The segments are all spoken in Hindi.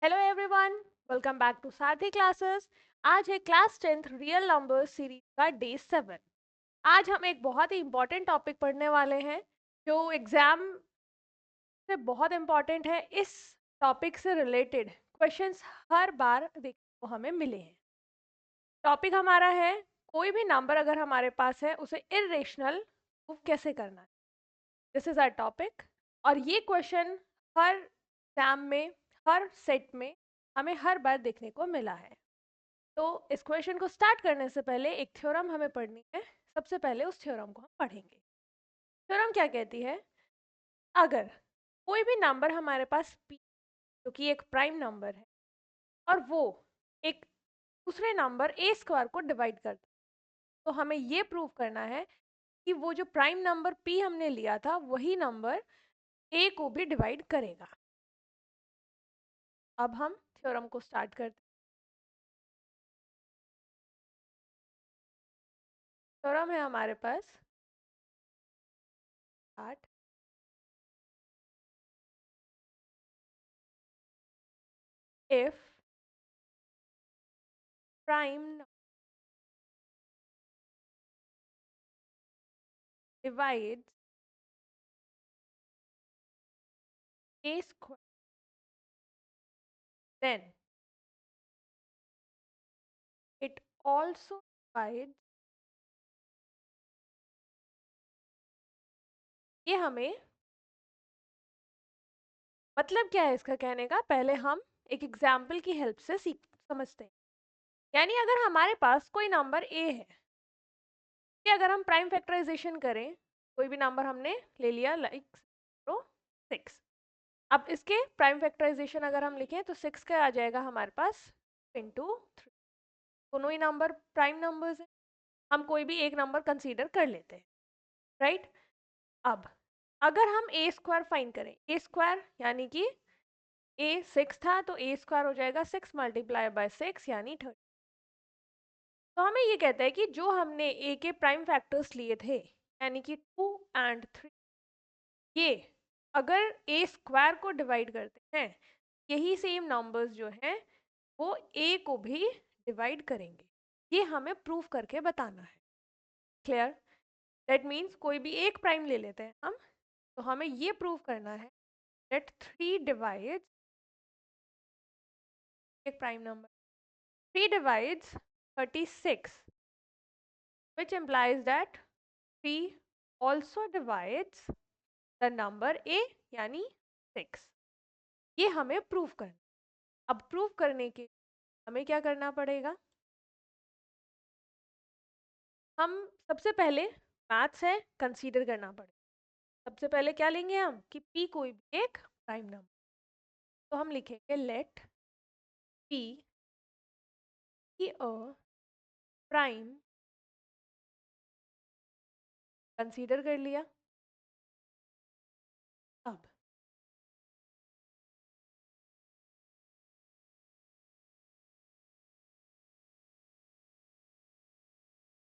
Hello everyone, welcome back to Sarathi classes. आज है class 10th real number series का डे 7। आज हम एक बहुत ही इंपॉर्टेंट टॉपिक पढ़ने वाले हैं जो एग्जाम से बहुत इंपॉर्टेंट है। इस टॉपिक से रिलेटेड क्वेश्चंस हर बार देखने को हमें मिले हैं। टॉपिक हमारा है कोई भी नंबर अगर हमारे पास है उसे इरेशनल प्रूव कैसे करना है। दिस इज आवर टॉपिक और ये क्वेश्चन हर एग्जाम में, हर सेट में हमें हर बार देखने को मिला है। तो इस क्वेश्चन को स्टार्ट करने से पहले एक थ्योरम हमें पढ़नी है। सबसे पहले उस थ्योरम को हम पढ़ेंगे। थ्योरम क्या कहती है? अगर कोई भी नंबर हमारे पास p जो कि एक प्राइम नंबर है और वो एक दूसरे नंबर a स्क्वायर को डिवाइड करता है, तो हमें ये प्रूव करना है कि वो जो प्राइम नंबर p हमने लिया था वही नंबर a को भी डिवाइड करेगा। अब हम थ्योरम को स्टार्ट करते हैं। थ्योरम है हमारे पास 8 if prime divides a square, then it also divides, ये हमें मतलब क्या है इसका कहने का, पहले हम एक एग्जाम्पल की हेल्प से सीख समझते हैं। यानी अगर हमारे पास कोई नंबर a है कि अगर हम प्राइम फैक्टराइजेशन करें, कोई भी नंबर हमने ले लिया लाइक 6, अब इसके प्राइम फैक्टराइजेशन अगर हम लिखें तो 6 का आ जाएगा हमारे पास इंटू 3। दोनों ही नंबर प्राइम नंबर्स हैं, हम कोई भी एक नंबर कंसीडर कर लेते हैं, राइट। अब अगर हम ए स्क्वायर फाइंड करें, ए स्क्वायर यानी कि ए 6 था तो ए स्क्वायर हो जाएगा 6 मल्टीप्लाई बाय 6 यानी 30। तो हमें ये कहता है कि जो हमने ए के प्राइम फैक्टर्स लिए थे यानी कि 2 एंड 3, ये अगर ए स्क्वायर को डिवाइड करते हैं, यही सेम नंबर्स जो हैं वो ए को भी डिवाइड करेंगे। ये हमें प्रूफ करके बताना है। क्लियर? दैट मीन्स कोई भी एक प्राइम ले लेते हैं हम, तो हमें ये प्रूव करना है दैट 3 डिवाइड्स एक prime number, 3 divides 36, which implies that 3 also divides the number a यानी 6। ये हमें प्रूव करना। अब प्रूव करने के हमें क्या करना पड़ेगा? हम सबसे पहले मैथ्स है कंसीडर करना पड़ेगा। सबसे पहले क्या लेंगे हम कि p कोई भी एक प्राइम नंबर, तो हम लिखेंगे let p be a prime, consider कर लिया। अब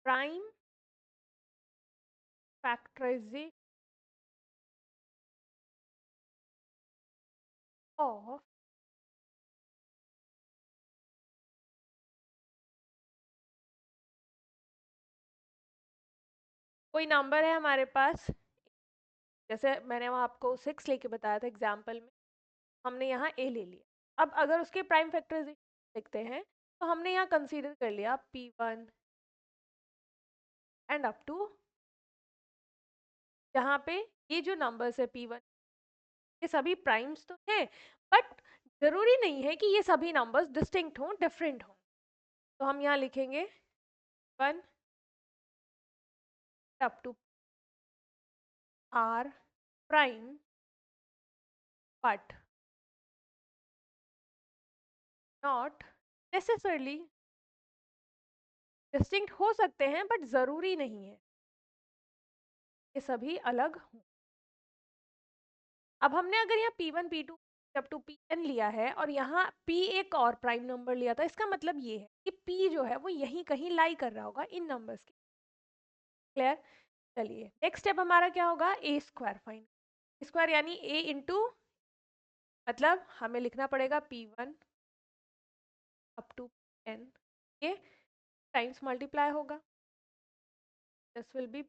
प्राइम फैक्टराइजेशन ऑफ कोई नंबर है हमारे पास, जैसे मैंने वहाँ आपको 6 लेके बताया था एग्जाम्पल में, हमने यहाँ ए ले लिया। अब अगर उसके प्राइम फैक्टराइजेशन देखते हैं तो हमने यहाँ कंसीडर कर लिया p1 एंड अप टू, जहाँ पे ये जो नंबर्स है p1 ये सभी प्राइम्स तो हैं, बट जरूरी नहीं है कि ये सभी नंबर्स डिस्टिंक्ट हों, डिफरेंट हों। तो हम यहाँ लिखेंगे 1 up to r prime, but not necessarily, distinct हो सकते हैं बट जरूरी नहीं है ये सभी अलग हों। अब हमने अगर यहाँ P1 P2 up to Pn लिया है और यहाँ P एक और प्राइम नंबर लिया था, इसका मतलब ये है कि P जो है वो यहीं कहीं लाई कर रहा होगा इन नंबर्स के। क्लियर? चलिए नेक्स्ट स्टेप हमारा क्या होगा, ए स्क्वायर फाइंड। स्क्वायर यानी a इंटू मतलब हमें लिखना पड़ेगा P1 अप टू N, ये टाइम्स मल्टीप्लाई होगा, दिस विल बी,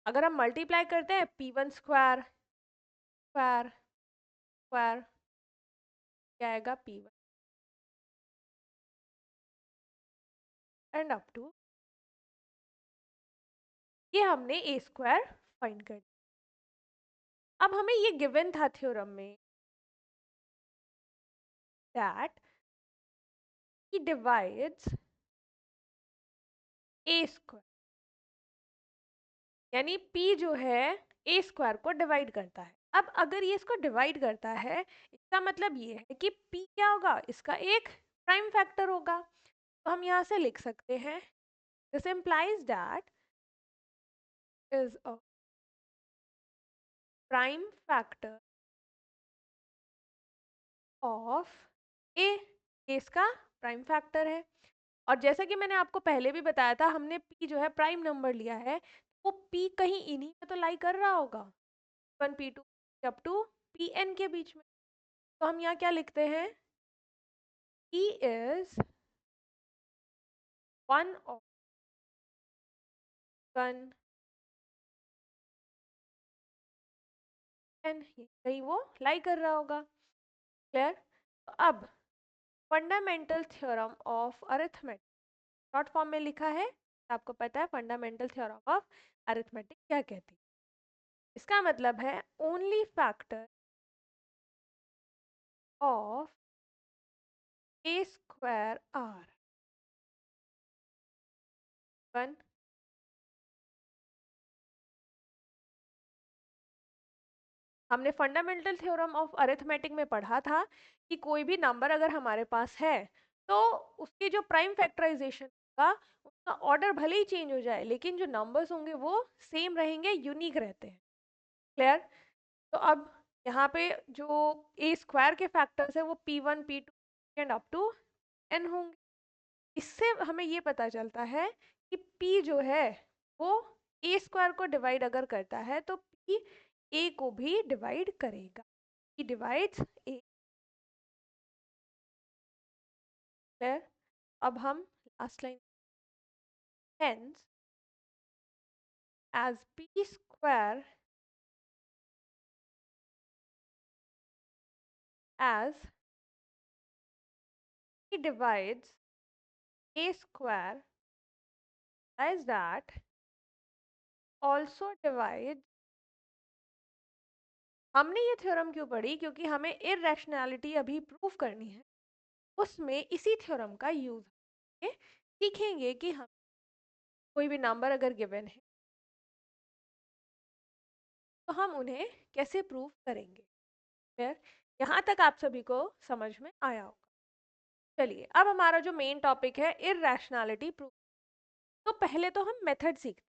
अगर हम मल्टीप्लाई करते हैं P1 स्क्वायर स्क्वायर स्क्वायर, क्या आएगा P1 एंड अप टू, ये हमने ए स्क्वायर फाइंड कर दिया। अब हमें ये गिवन था थ्योरम में that he divides A square, यानी p जो है ए स्क्वायर को डिवाइड करता है। अब अगर ये इसको डिवाइड करता है, इसका मतलब ये है कि p क्या होगा, इसका एक प्राइम फैक्टर होगा। तो हम यहाँ से लिख सकते हैं this implies that is a prime factor of a, इसका प्राइम फैक्टर है। और जैसा कि मैंने आपको पहले भी बताया था, हमने p जो है प्राइम नंबर लिया है, वो p कहीं इन्हीं में तो लाई कर रहा होगा, P1 P2 up to Pn के बीच में। तो हम यहाँ क्या लिखते हैं, p is one of n, कहीं वो लाई कर रहा होगा। क्लियर? तो अब fundamental theorem of arithmetic short form में लिखा है, आपको पता है फंडामेंटल थ्योरम ऑफ अरिथमेटिक क्या कहती है। इसका मतलब है only factor of a square are one. हमने फंडामेंटल थ्योरम ऑफ अरिथमेटिक में पढ़ा था कि कोई भी नंबर अगर हमारे पास है तो उसके जो प्राइम फैक्टराइजेशन का उसका ऑर्डर भले ही चेंज हो जाए, लेकिन जो नंबर्स होंगे वो सेम रहेंगे, यूनिक रहते हैं। क्लियर? तो अब यहाँ पे जो ए स्क्वायर के फैक्टर्स है वो P1 P2 and up to n होंगे। इससे हमें ये पता चलता है कि P जो है वो ए स्क्वायर को डिवाइड अगर करता है तो P ए को भी डिवाइड करेगा, P डिवाइड्स ए। क्लियर? अब हम last line, hence as P square as P divides A square as that also divides, हमने ये थ्योरम क्यों पढ़ी, क्योंकि हमें इररेशनैलिटी अभी प्रूव करनी है, उसमें इसी थ्योरम का यूज सीखेंगे कि हम कोई भी नंबर अगर गिवन है तो हम उन्हें कैसे प्रूव करेंगे। फिर यहाँ तक आप सभी को समझ में आया होगा। चलिए अब हमारा जो मेन टॉपिक है इररेशनैलिटी प्रूफ, तो पहले तो हम मेथड सीखते हैं,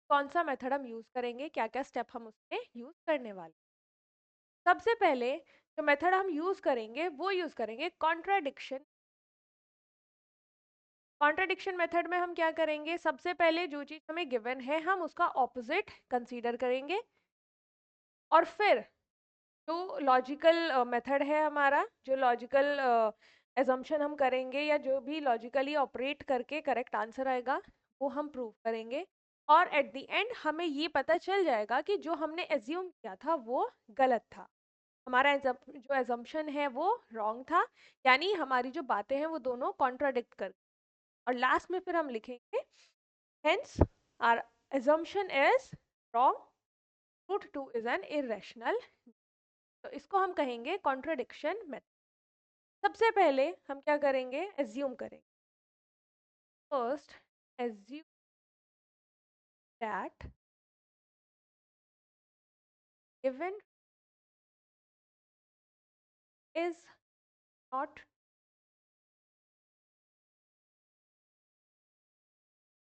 कौन सा मेथड हम यूज करेंगे, क्या क्या स्टेप हम उसमें यूज करने वाले। सबसे पहले जो मेथड हम यूज करेंगे वो यूज करेंगे कॉन्ट्राडिक्शन। कॉन्ट्राडिक्शन मेथड में हम क्या करेंगे, सबसे पहले जो चीज हमें गिवन है हम उसका ऑपोजिट कंसीडर करेंगे, और फिर जो लॉजिकल मेथड है हमारा, जो लॉजिकल एजम्पशन हम करेंगे या जो भी लॉजिकली ऑपरेट करके करेक्ट आंसर आएगा वो हम प्रूव करेंगे। और एट द एंड हमें ये पता चल जाएगा कि जो हमने एज्यूम किया था वो गलत था, हमारा जो एजम्पशन है वो रॉन्ग था, यानी हमारी जो बातें हैं वो दोनों कॉन्ट्राडिक्ट कर। और लास्ट में फिर हम लिखेंगे hence our assumption is wrong, root 2 is an irrational. तो इसको हम कहेंगे कॉन्ट्राडिक्शन मेथड। सबसे पहले हम क्या करेंगे, एज्यूम करेंगे। First assume that given is not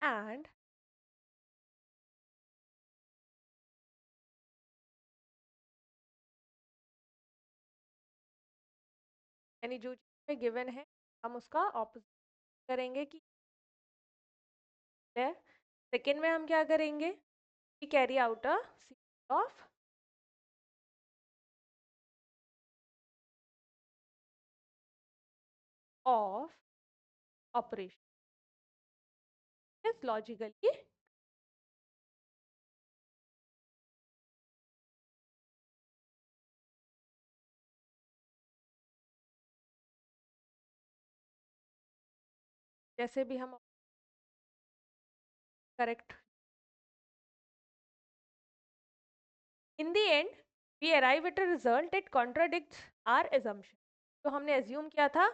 and यानी जो चीज़ में गिवन है हम उसका ऑपोजिट करेंगे कि। सेकेंड में हम क्या करेंगे, we carry out a series of operation is logically जैसे भी हम correct in the end we arrive at a result that contradicts our assumption. तो हमने assume किया था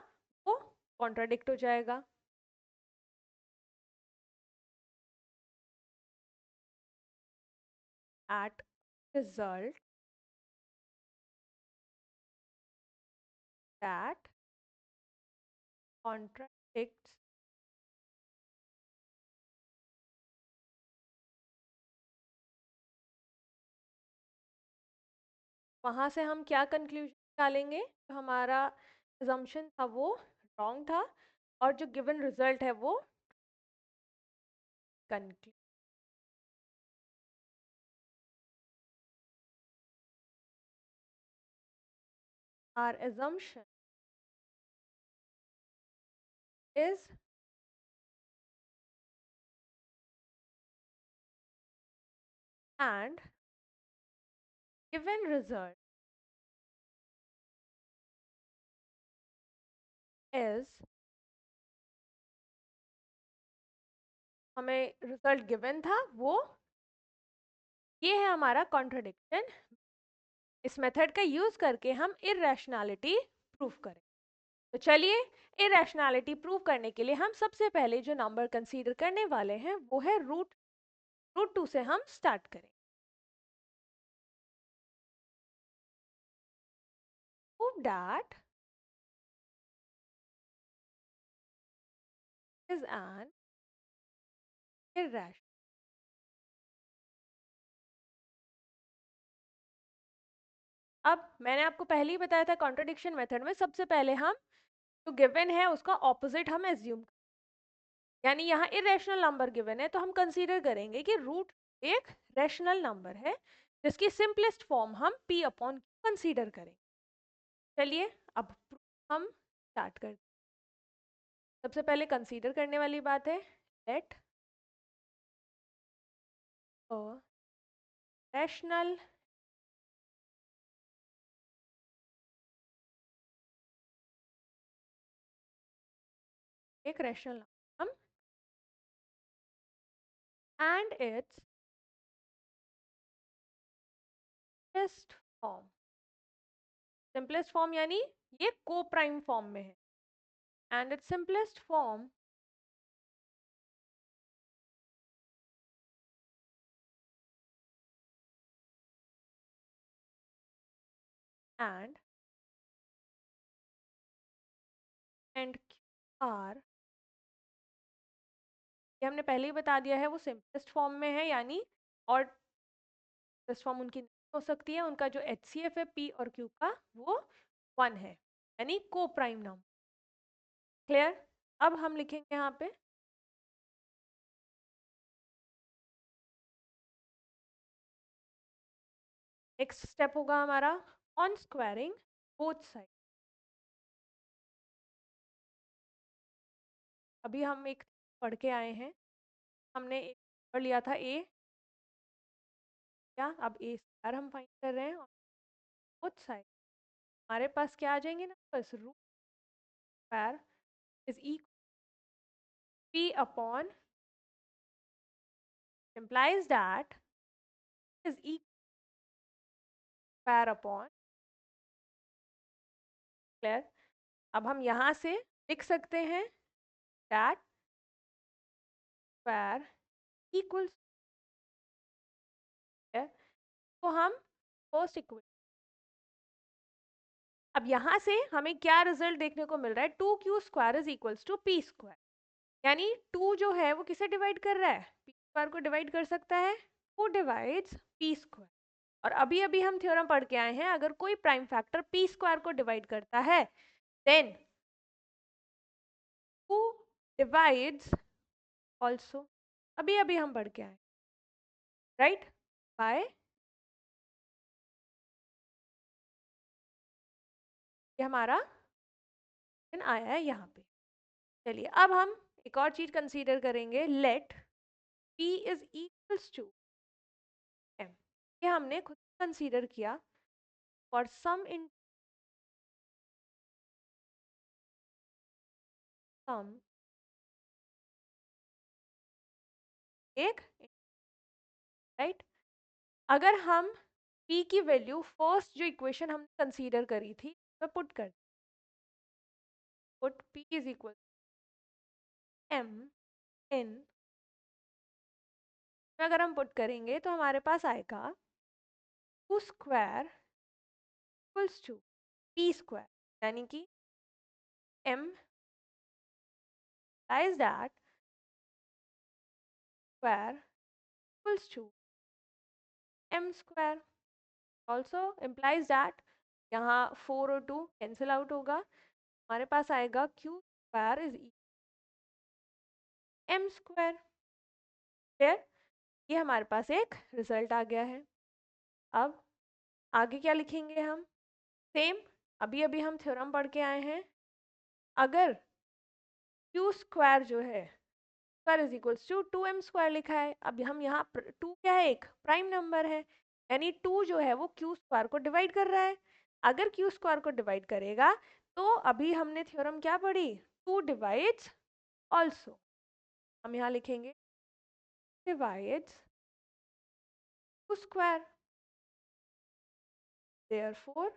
वो contradict हो जाएगा. At result that contradicts वहां से हम क्या कंक्लूजन निकालेंगे. तो हमारा assumption था वो wrong था और जो given result है वो conclude. Our assumption is and given result is हमें रिजल्ट गिवन था वो ये है हमारा कॉन्ट्रडिक्शन. इस मेथड का यूज करके हम इरेशनैलिटी प्रूव करें. तो चलिए इरेशनैलिटी प्रूव करने के लिए हम सबसे पहले जो नंबर कंसीडर करने वाले हैं वो है रूट. रूट 2 से हम स्टार्ट करें. Prove that is an irrational. अब मैंने आपको पहले ही बताया था कॉन्ट्रडिक्शन मेथड में सबसे पहले हम जो गिवन है उसका ऑपोजिट हम एज्यूम. यानी यहाँ इरेशनल नंबर गिवन है तो हम कंसीडर करेंगे कि रूट एक रैशनल नंबर है जिसकी सिंपलेस्ट फॉर्म हम p अपॉन कंसीडर करेंगे. चलिए अब हम स्टार्ट करते. सबसे पहले कंसीडर करने वाली बात है लेट अ रैशनल एक rational number and its simplest form. Simplest form यानी ये को प्राइम फॉर्म में है and its simplest form and and are ये हमने पहले ही बता दिया है वो सिंपलेस्ट फॉर्म में है यानी और सिंपलेस्ट फॉर्म उनकी नहीं हो सकती है. उनका जो HCF है P और Q का वो 1 है यानी को प्राइम नंबर. क्लियर. अब हम लिखेंगे यहाँ पे नेक्स्ट स्टेप होगा हमारा ऑन स्क्वायरिंग बोथ साइड. अभी हम एक पढ़ के आए हैं. हमने एक पढ़ लिया था A क्या. अब A स्क्वायर हम फाइंड कर रहे हैं और बोथ साइड हमारे पास क्या आ जाएंगे ना बस root square is equal P upon implies that is equal square upon. Clear. अब हम यहाँ से लिख सकते हैं that स्क्वायर इक्वल्स. तो हम फर्स्ट इक्वेशन. अब यहाँ से हमें क्या रिजल्ट देखने को मिल रहा है 2q square is equals to p square. यानी 2 जो है वो किसे डिवाइड कर रहा है p स्क्वायर को डिवाइड कर सकता है. 2 डिवाइड्स p स्क्वायर. और अभी अभी हम थ्योरम पढ़ के आए हैं अगर कोई प्राइम फैक्टर p स्क्वायर को डिवाइड करता है देन 2 डिवाइड्स ऑल्सो. अभी अभी हम पढ़ के आए राइट. बाय ये हमारा आया है यहाँ पे। चलिए अब हम एक और चीज कंसीडर करेंगे, let p is equals to m। ये हमने खुद कंसीडर किया फॉर सम इन सम एक राइट। अगर हम p की वैल्यू फर्स्ट जो इक्वेशन हमने कंसीडर करी थी उसमें put p is equal m in, अगर हम पुट करेंगे तो हमारे पास आएगा 2 square equals to p square, यानी कि m implies that square equals to m square, also implies that यहाँ 4 और 2 कैंसिल आउट होगा, हमारे पास आएगा q square is m square. फिर ये हमारे पास एक रिजल्ट आ गया है। अब आगे क्या लिखेंगे हम, सेम अभी अभी हम थ्योरम पढ़ के आए हैं, अगर q स्क्वायर जो है square is equals to 2m square लिखा है, अब हम यहाँ 2 क्या है, एक प्राइम नंबर है, यानी 2 जो है वो q स्क्वायर को डिवाइड कर रहा है। अगर q स्क्वायर को डिवाइड करेगा तो अभी हमने थ्योरम क्या पढ़ी, 2 डिवाइड्स ऑल्सो, हम यहाँ लिखेंगे divides 2 square, therefore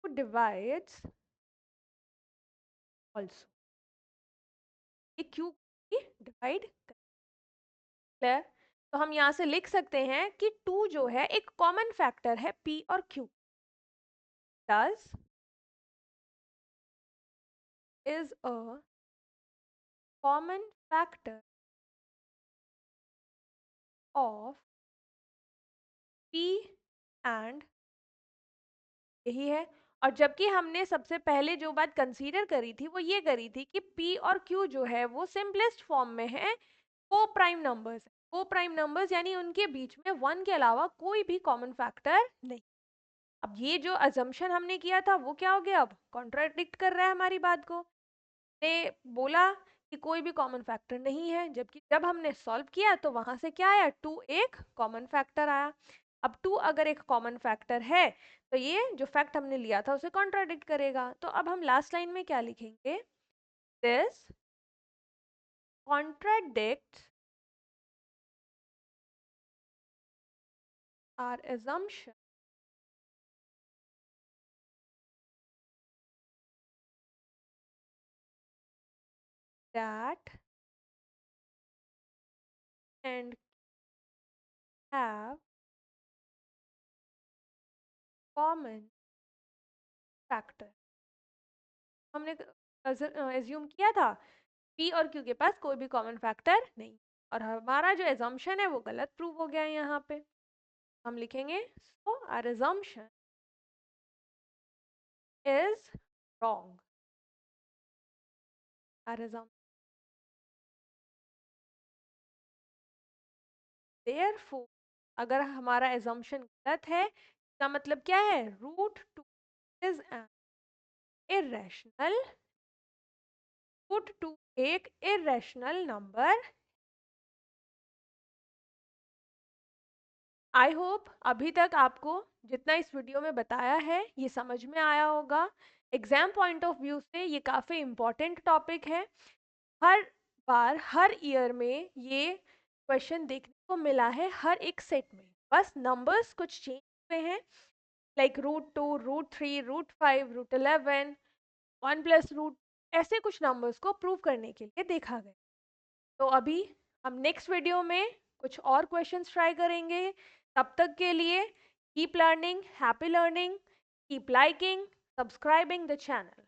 2 divides also, ये q डिवाइड क्लियर। तो हम यहाँ से लिख सकते हैं कि 2 जो है एक कॉमन फैक्टर है p और q, thus is a common factor of p and, यही है। और जबकि हमने सबसे पहले जो बात कंसीडर करी थी वो ये करी थी कि p और q जो है वो सिंपलेस्ट फॉर्म में है, को प्राइम नंबर्स, को प्राइम नंबर्स यानी उनके बीच में 1 के अलावा कोई भी कॉमन फैक्टर नहीं। अब ये जो अजम्पशन हमने किया था वो क्या हो गया, अब कॉन्ट्राडिक्ट कर रहा है हमारी बात को, ने बोला कि कोई भी कॉमन फैक्टर नहीं है, जबकि जब हमने सॉल्व किया तो वहां से क्या आया, 2 एक कॉमन फैक्टर आया। अब 2 अगर एक कॉमन फैक्टर है तो ये जो फैक्ट हमने लिया था उसे कॉन्ट्राडिक्ट करेगा। तो अब हम लास्ट लाइन में क्या लिखेंगे, this contradicts our assumption that and have common factor। हमने एज्यूम किया था p और q के पास कोई भी कॉमन फैक्टर नहीं, और हमारा जो एजम्पशन है वो गलत प्रूव हो गया है। यहाँ पे हम लिखेंगे so our assumption is wrong, our assumption therefore, अगर हमारा एजम्पशन गलत है इसका मतलब क्या है, root 2 is an irrational, root 2 एक इरेशनल नंबर। आई होप अभी तक आपको जितना इस वीडियो में बताया है ये समझ में आया होगा। एग्जाम पॉइंट ऑफ व्यू से ये काफ़ी इम्पोर्टेंट टॉपिक है, हर बार हर ईयर में ये क्वेश्चन देखने को मिला है हर एक सेट में, बस नंबर्स कुछ चेंज हुए हैं, like root 2, root 3, root 5, root 11, 1 plus root, ऐसे कुछ नंबर्स को प्रूव करने के लिए देखा गया। तो अभी हम नेक्स्ट वीडियो में कुछ और क्वेश्चंस ट्राई करेंगे। तब तक के लिए keep learning, happy learning, keep liking, subscribing the channel.